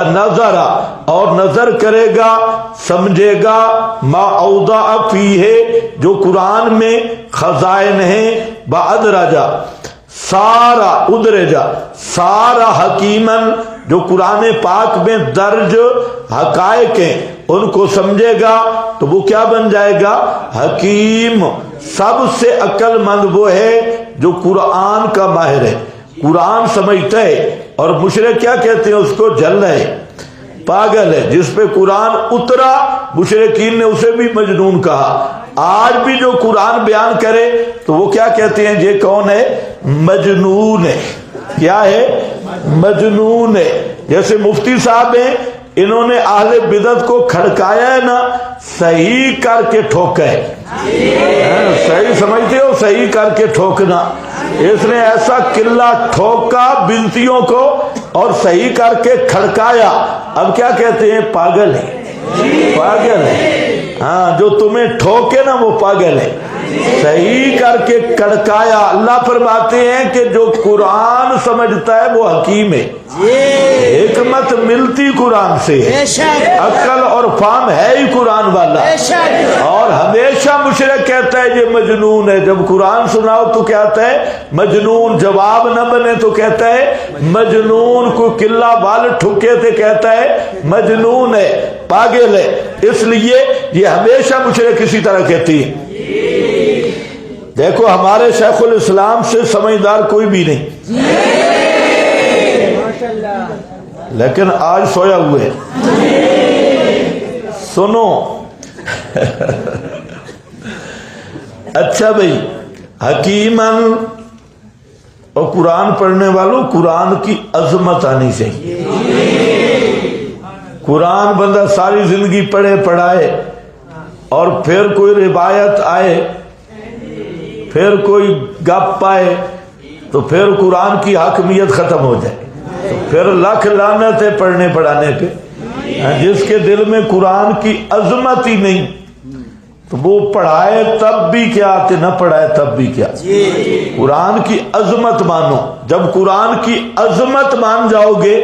نظر اور نظر کرے گا سمجھے گا ما اوضع فیہ جو قرآن میں خزائن ہیں بادرجا سارا ادرجا سارا حکیمن جو قرآن پاک میں درج حقائق ہیں ان کو سمجھے گا تو وہ کیا بن جائے گا حکیم سب سے عقل مند وہ ہے جو قرآن کا ماہر ہے قرآن سمجھتا ہے اور مشرک کیا کہتے ہیں اس کو جل ہے پاگل ہے جس پہ قرآن اترا مشرکین نے اسے بھی مجنون کہا آج بھی جو قرآن بیان کرے تو وہ کیا کہتے ہیں یہ کون ہے مجنون ہے کیا ہے مجنون ہے جیسے مفتی صاحب ہیں انہوں نے اہل بدعت کو کھڑکایا ہے نا صحیح کر کے ٹھوکا ہے صحیح سمجھتے ہو صحیح کر کے ٹھوکنا اس نے ایسا قلعہ ٹھوکا بنتیوں کو اور صحیح کر کے کھڑکایا اب کیا کہتے ہیں پاگل ہے پاگل ہے ہاں جو تمہیں ٹھوکے نا وہ پاگل ہے صحیح کر کے کڑکایا اللہ فرماتے ہیں کہ جو قرآن سمجھتا ہے وہ حکیم ہے حکمت ملتی قرآن سے عقل اور فہم ہے ہی قرآن والا اور ہمیشہ مشرک کہتا ہے یہ مجنون ہے جب قرآن سناؤ تو کہتا ہے مجنون جواب نہ بنے تو کہتا ہے مجنون کو قلعہ بال ٹھکے تھے کہتا ہے مجنون ہے پاگل ہے اس لیے یہ ہمیشہ مشرک اسی طرح کہتی ہے دیکھو ہمارے شیخ الاسلام سے سمجھدار کوئی بھی نہیں لیکن آج سویا ہوئے سنو اچھا بھائی حکیمن اور قرآن پڑھنے والوں قرآن کی عظمت آنی چاہیے قرآن بندہ ساری زندگی پڑھے پڑھائے اور پھر کوئی روایت آئے پھر کوئی گپ پائے تو پھر قرآن کی حاکمیت ختم ہو جائے تو پھر لاکھ لعنت ہے پڑھنے پڑھانے پہ جس کے دل میں قرآن کی عظمت ہی نہیں تو وہ پڑھائے تب بھی کیا آتے نہ پڑھائے تب بھی کیا قرآن کی عظمت مانو جب قرآن کی عظمت مان جاؤ گے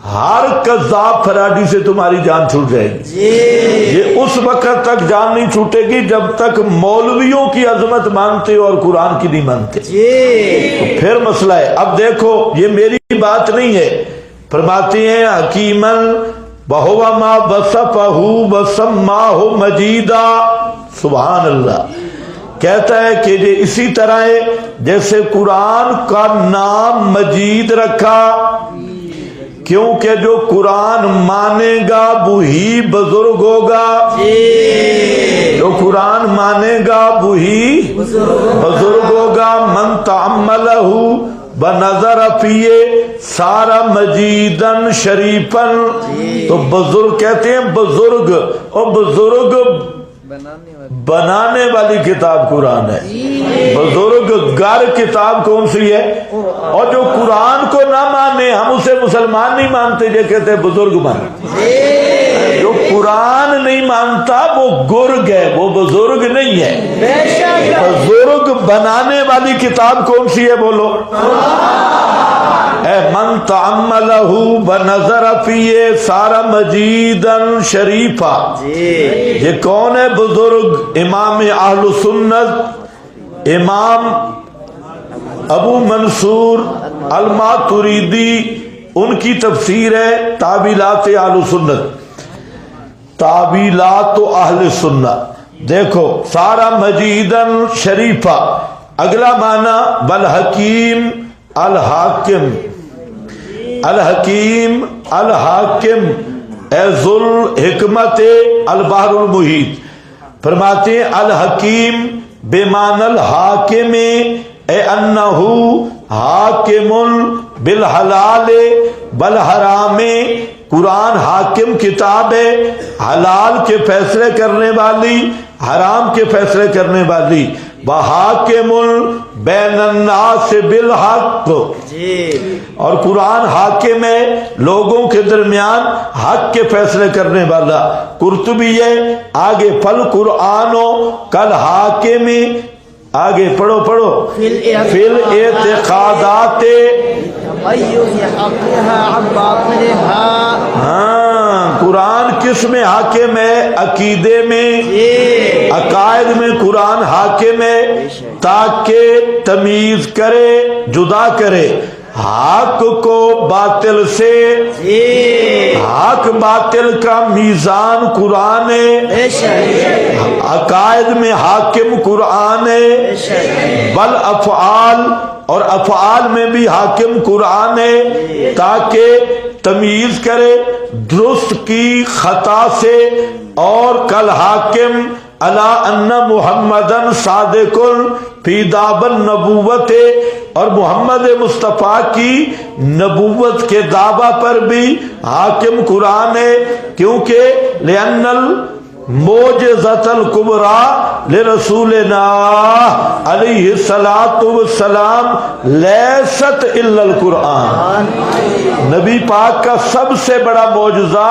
ہر کذاب فراڈی سے تمہاری جان چھوٹ جائے گی یہ اس وقت تک جان نہیں چھوٹے گی جب تک مولویوں کی عظمت مانتے اور قرآن کی نہیں مانتے تو پھر مسئلہ ہے اب دیکھو یہ میری بات نہیں ہے فرماتے ہیں حکیمن بہوا ما وصفہ وسماہ مجیدا سبحان اللہ کہتا ہے کہ یہ اسی طرح ہے جیسے قرآن کا نام مجید رکھا کیونکہ جو قرآن مانے گا وہی بزرگ ہوگا جو قرآن مانے گا وہی بزرگ ہوگا من تعملہ بنظر فیہ سارا مجیدن شریفن تو بزرگ کہتے ہیں بزرگ اور بزرگ بنانے والی کتاب قرآن ہے بزرگ گر کتاب کون سی ہے اور جو قرآن کو نہ مانے ہم اسے مسلمان نہیں مانتے یہ کہتے ہیں بزرگ مانے جو قرآن نہیں مانتا وہ گرگ ہے وہ بزرگ نہیں ہے بزرگ بنانے والی کتاب کون سی ہے بولو اے من تعملہ بنظر فیہ سارا مجیدن شریفہ یہ کون ہے بزرگ امام اہل سنت امام ابو منصور الماتریدی ان کی تفسیر ہے تعبیلات اہل سنت تعبیلات اہل سنت دیکھو سارا مجیدن شریفہ اگلا معنی بالحکیم الحاکم الحکیم الحاکم اے ذل حکمت البحر المحیط فرماتے ہیں الحکیم بمعنی الحاکم اے انہو حاکم بالحلال بالحرام قرآن حاکم کتاب ہے حلال کے فیصلے کرنے والی حرام کے فیصلے کرنے والی وحاکم بین الناس بالحق اور قرآن حاکم ہے لوگوں کے درمیان حق کے فیصلے کرنے والا قرطبی ہے آگے فل قرآن کل حاکم آگے پڑھو فل اعتقادات کس میں حاکم ہے؟ عقیدے میں، عقائد میں قرآن حاکم ہے تاکہ تمیز کرے، جدا کرے حق کو باطل سے۔ حق باطل کا میزان قرآن ہے، عقائد میں حاکم قرآن ہے، بل افعال اور افعال میں بھی حاکم قرآن ہے تاکہ تمیز کرے درست کی خطا سے۔ اور کل حاکم الا ان محمدن صادق فی دعوی النبوت، اور محمد مصطفیٰ کی نبوت کے دعویٰ پر بھی حاکم قرآن ہے، کیونکہ لأن المعجزۃ الکبریٰ لرسولنا علیہ الصلاۃ والسلام لیست الا القرآن۔ نبی پاک کا سب سے بڑا معجزہ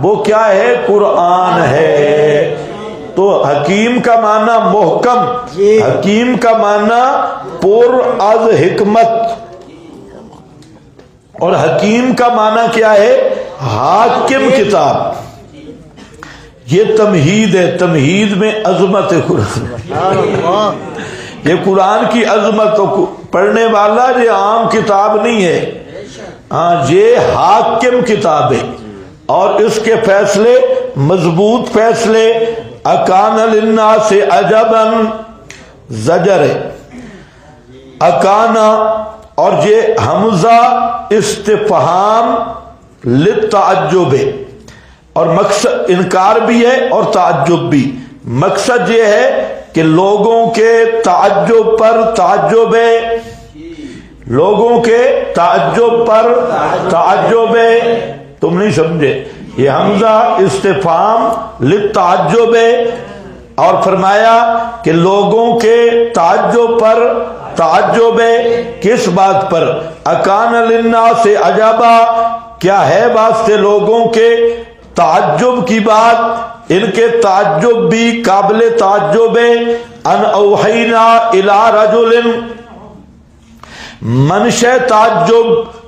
وہ کیا ہے؟ قرآن ہے۔ تو حکیم کا معنی محکم، حکیم کا معنی پر از حکمت، اور حکیم کا معنی کیا ہے؟ حاکم کتاب۔ یہ تمہید ہے، تمہید میں عظمت ہے قرآن، یہ قرآن کی عظمت پڑھنے والا یہ عام کتاب نہیں ہے، ہاں یہ حاکم کتاب ہے، اور اس کے فیصلے مضبوط فیصلے۔ اکان للناس عجبا زجر ہے، اکانا، اور یہ حمزہ استفہام للتعجب ہے، اور مقصد انکار بھی ہے اور تعجب بھی۔ مقصد یہ ہے کہ لوگوں کے تعجب پر تعجب ہے، لوگوں کے تعجب پر تعجب ہے۔ تم نہیں سمجھے، یہ حمزہ استفہام للتعجب ہے، اور فرمایا کہ لوگوں کے تعجب پر تعجب ہے۔ کس بات پر؟ اکان للناس عجبا، کیا ہے واسطے لوگوں کے تعجب کی بات، ان کے تعجب بھی قابل تعجب ہے۔ ان اوحینا الی رجل، منشا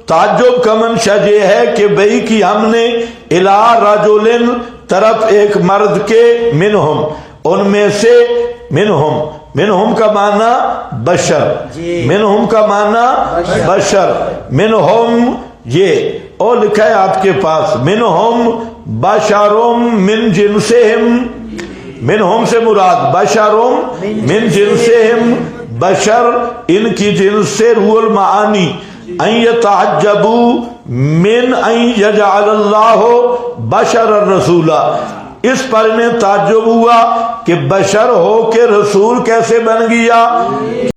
تعجب کا منشا یہ ہے کہ بھئی کی ہم نے الی رجل، طرف ایک مرد کے، منہم، ان میں سے، منہم کا معنی بشر، منہم کا معنی بشر، منہم یہ اور لکھا ہے آپ کے پاس، منہم بشرم من جنسہم، منہم سے مراد بشرم من جنسہم، بشر ان کی جنس سے۔ روح المعانی ان یتعجبوا من ان یجعل اللہ بشر الرسولہ، اس پر انہیں تعجب ہوا کہ بشر ہو کے رسول کیسے بن گیا۔